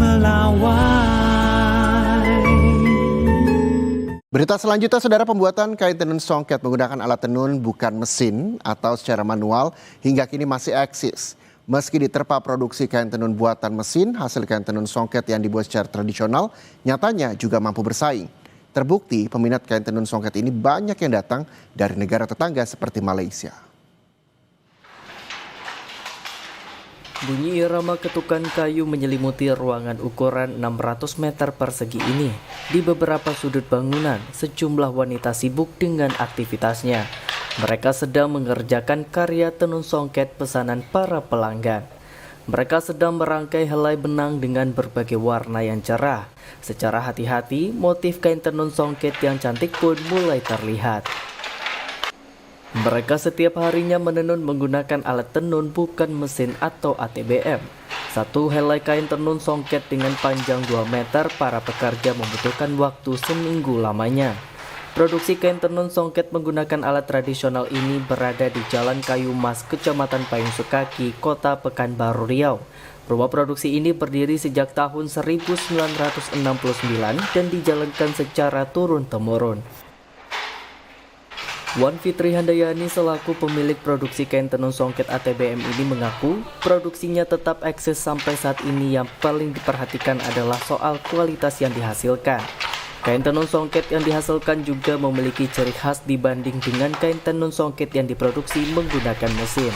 melawai. Berita selanjutnya, saudara, pembuatan kain tenun songket menggunakan alat tenun bukan mesin atau secara manual hingga kini masih eksis. Meski diterpa produksi kain tenun buatan mesin, hasil kain tenun songket yang dibuat secara tradisional nyatanya juga mampu bersaing. Terbukti peminat kain tenun songket ini banyak yang datang dari negara tetangga seperti Malaysia. Bunyi irama ketukan kayu menyelimuti ruangan ukuran 600 meter persegi ini. Di beberapa sudut bangunan, sejumlah wanita sibuk dengan aktivitasnya. Mereka sedang mengerjakan karya tenun songket pesanan para pelanggan. Mereka sedang merangkai helai benang dengan berbagai warna yang cerah. Secara hati-hati, motif kain tenun songket yang cantik pun mulai terlihat. Mereka setiap harinya menenun menggunakan alat tenun bukan mesin atau ATBM. Satu helai kain tenun songket dengan panjang 2 meter para pekerja membutuhkan waktu seminggu lamanya. Produksi kain tenun songket menggunakan alat tradisional ini berada di Jalan Kayu Mas, Kecamatan Payung Sukaki, Kota Pekanbaru Riau. Rumah produksi ini berdiri sejak tahun 1969 dan dijalankan secara turun-temurun. Wan Fitri Handayani selaku pemilik produksi kain tenun songket ATBM ini mengaku produksinya tetap eksis sampai saat ini. Yang paling diperhatikan adalah soal kualitas yang dihasilkan. Kain tenun songket yang dihasilkan juga memiliki ciri khas dibanding dengan kain tenun songket yang diproduksi menggunakan mesin.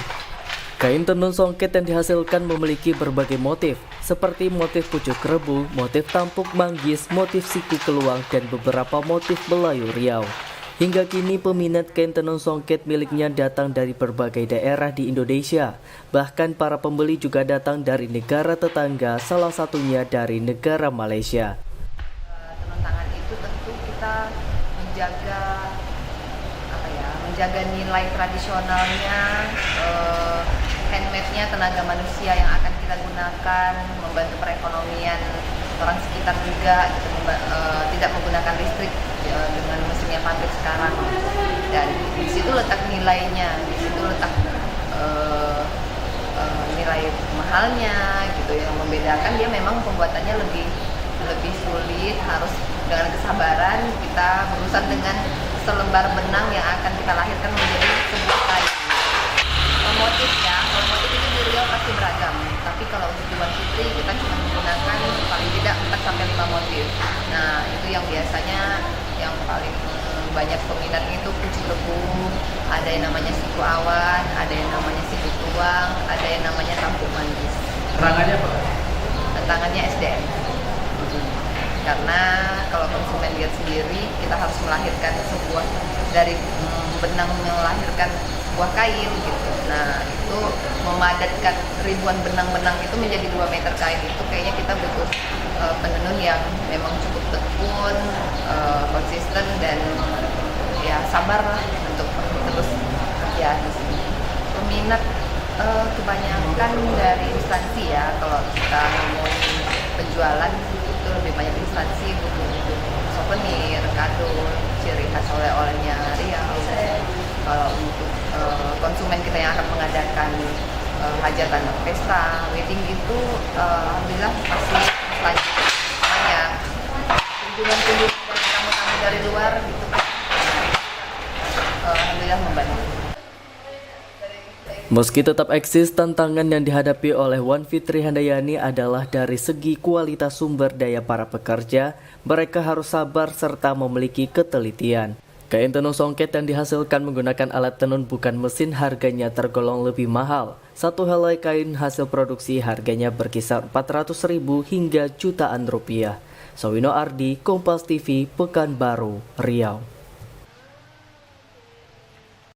Kain tenun songket yang dihasilkan memiliki berbagai motif, seperti motif pucuk rebu, motif tampuk manggis, motif siku keluang, dan beberapa motif Melayu Riau. Hingga kini peminat kain tenun songket miliknya datang dari berbagai daerah di Indonesia. Bahkan para pembeli juga datang dari negara tetangga, salah satunya dari negara Malaysia. Tenun tangan itu tentu kita menjaga nilai tradisionalnya, handmade-nya, tenaga manusia yang akan kita gunakan, membantu perekonomian orang sekitar juga, tidak menggunakan listrik dengan mesinnya pabrik sekarang, dan di situ letak nilainya, di situ letak nilai mahalnya gitu. Yang membedakan dia memang pembuatannya lebih sulit, harus dengan kesabaran kita berurusan dengan selembar benang yang akan kita lahirkan menjadi sebuah kain. Motif itu di Riau pasti beragam, tapi kalau untuk di Wan Fitri kita cuma menggunakan paling tidak 4-5 motif. Nah, itu yang biasanya yang paling banyak peminatnya itu pucuk rebu, ada yang namanya siku awan, ada yang namanya siku tuang, ada yang namanya tampuk manggis. Tantangannya apa? Tantangannya SDM. Karena kalau konsumen lihat sendiri, kita harus melahirkan sebuah dari benang melahirkan sebuah kain gitu. Nah, itu memadatkan ribuan benang-benang itu menjadi 2 meter kain itu kayaknya kita butuh penenun yang memang cukup tekun, konsisten, dan ya sabar lah untuk terus kerja di sini. Peminat kebanyakan dari instansi ya, kalau kita ngomongin penjualan itu lebih banyak instansi, butuh souvenir, kado, ciri khas oleh-olehnya Riau. Kalau untuk konsumen kita yang akan mengadakan hajatan, pesta, wedding itu alhamdulillah pasti banyak kunjungan-kunjungan dari tamu-tamu dari luar gitu kan, alhamdulillah membantu. Meski tetap eksis, tantangan yang dihadapi oleh Wan Fitri Handayani adalah dari segi kualitas sumber daya para pekerja. Mereka harus sabar serta memiliki ketelitian. Kain tenun songket yang dihasilkan menggunakan alat tenun bukan mesin harganya tergolong lebih mahal. Satu helai kain hasil produksi harganya berkisar 400.000 hingga jutaan rupiah. Sawino Ardi, Kompas TV, Pekanbaru, Riau.